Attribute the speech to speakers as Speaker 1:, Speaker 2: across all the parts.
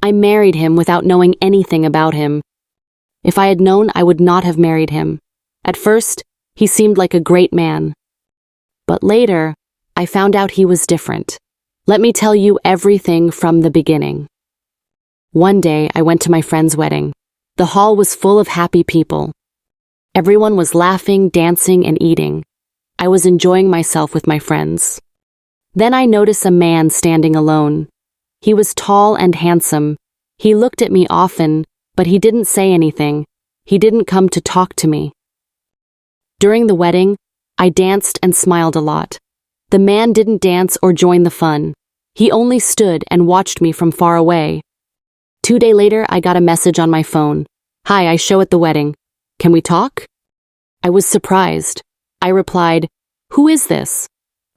Speaker 1: I married him without knowing anything about him. If I had known, I would not have married him. At first, he seemed like a great man. But later, I found out he was different. Let me tell you everything from the beginning. One day, I went to my friend's wedding. The hall was full of happy people. Everyone was laughing, dancing, and eating. I was enjoying myself with my friends. Then I noticed a man standing alone. He was tall and handsome. He looked at me often, but he didn't say anything. He didn't come to talk to me. During the wedding, I danced and smiled a lot. The man didn't dance or join the fun. He only stood and watched me from far away. 2 days later, I got a message on my phone. "Hi, I show at the wedding. Can we talk?" I was surprised. I replied, "Who is this?"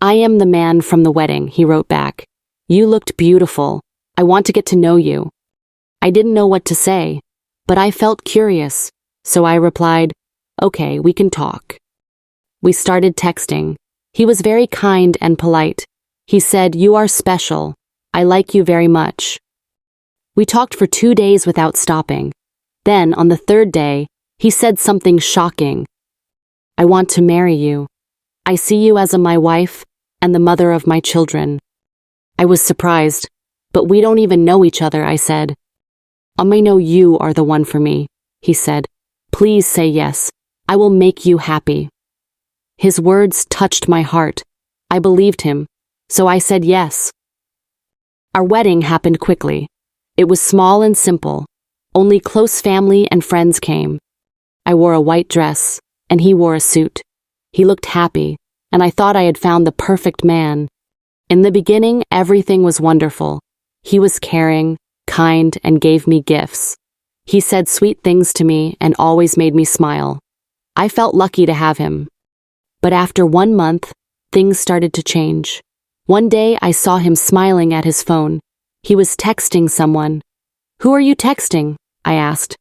Speaker 1: "I am the man from the wedding," he wrote back. "You looked beautiful. I want to get to know you." I didn't know what to say, but I felt curious, so I replied, "Okay, we can talk." We started texting. He was very kind and polite. He said, "You are special. I like you very much." We talked for 2 days without stopping. Then, on the third day, he said something shocking. "I want to marry you. I see you as my wife and the mother of my children." I was surprised, "But we don't even know each other," I said. "I know you are the one for me," he said. "Please say yes. I will make you happy." His words touched my heart. I believed him, so I said yes. Our wedding happened quickly. It was small and simple. Only close family and friends came. I wore a white dress, and he wore a suit. He looked happy, and I thought I had found the perfect man. In the beginning, everything was wonderful. He was caring, kind, and gave me gifts. He said sweet things to me and always made me smile. I felt lucky to have him. But after 1 month, things started to change. One day, I saw him smiling at his phone. He was texting someone. "Who are you texting?" I asked.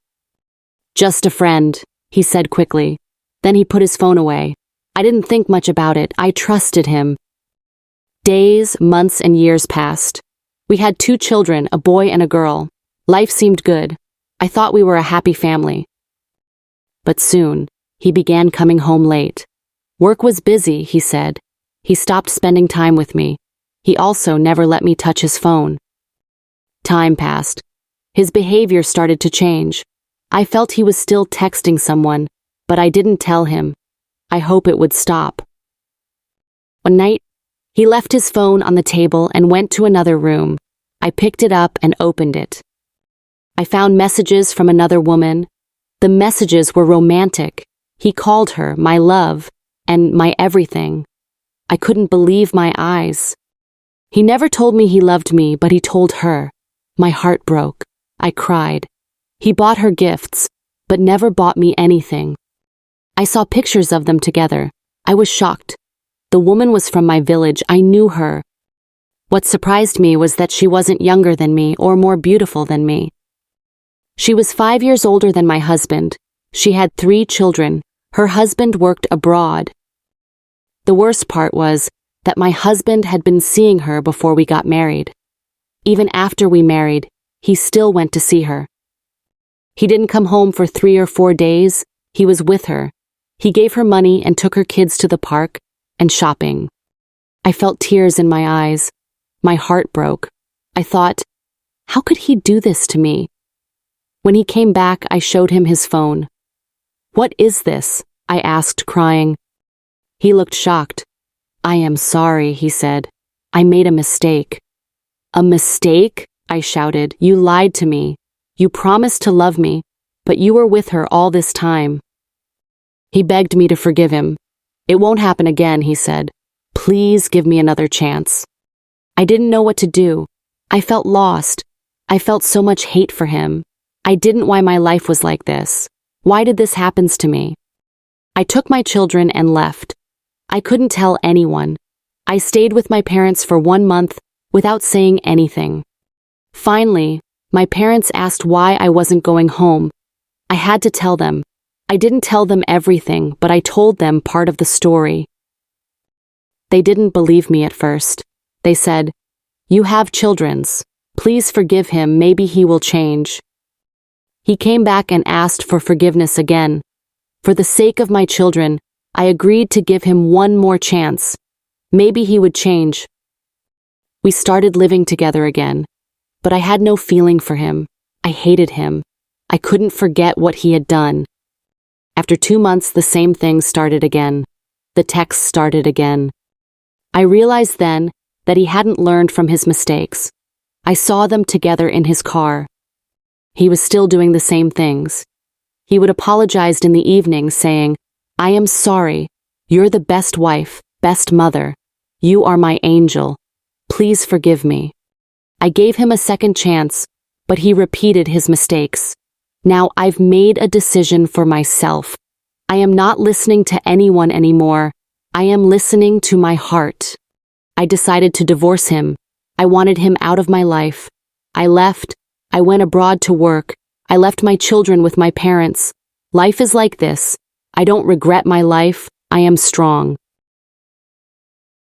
Speaker 1: "Just a friend," he said quickly. Then he put his phone away. I didn't think much about it. I trusted him. Days, months, and years passed. We had 2 children, a boy and a girl. Life seemed good. I thought we were a happy family. But soon, he began coming home late. Work was busy, he said. He stopped spending time with me. He also never let me touch his phone. Time passed. His behavior started to change. I felt he was still texting someone, but I didn't tell him. I hope it would stop. One night, he left his phone on the table and went to another room. I picked it up and opened it. I found messages from another woman. The messages were romantic. He called her my love and my everything. I couldn't believe my eyes. He never told me he loved me, but he told her. My heart broke. I cried. He bought her gifts, but never bought me anything. I saw pictures of them together. I was shocked. The woman was from my village. I knew her. What surprised me was that she wasn't younger than me or more beautiful than me. She was 5 years older than my husband. She had 3 children. Her husband worked abroad. The worst part was that my husband had been seeing her before we got married. Even after we married, he still went to see her. He didn't come home for 3 or 4 days. He was with her. He gave her money and took her kids to the park and shopping. I felt tears in my eyes. My heart broke. I thought, how could he do this to me? When he came back, I showed him his phone. "What is this?" I asked, crying. He looked shocked. "I am sorry," he said. "I made a mistake." "A mistake?" I shouted. "You lied to me. You promised to love me, but you were with her all this time." He begged me to forgive him. "It won't happen again," he said. "Please give me another chance." I didn't know what to do. I felt lost. I felt so much hate for him. I didn't know why my life was like this. Why did this happen to me? I took my children and left. I couldn't tell anyone. I stayed with my parents for 1 month without saying anything. Finally, my parents asked why I wasn't going home. I had to tell them. I didn't tell them everything, but I told them part of the story. They didn't believe me at first. They said, "You have children. Please forgive him, maybe he will change. He came back and asked for forgiveness again. For the sake of my children, I agreed to give him one more chance. Maybe he would change. We started living together again, but I had no feeling for him. I hated him. I couldn't forget what he had done. After 2 months, the same thing started again. The texts started again. I realized then that he hadn't learned from his mistakes. I saw them together in his car. He was still doing the same things. He would apologize in the evening, saying, "I am sorry. You're the best wife, best mother. You are my angel. Please forgive me." I gave him a second chance, but he repeated his mistakes. Now I've made a decision for myself. I am not listening to anyone anymore. I am listening to my heart. I decided to divorce him. I wanted him out of my life. I left. I went abroad to work. I left my children with my parents. Life is like this. I don't regret my life. I am strong.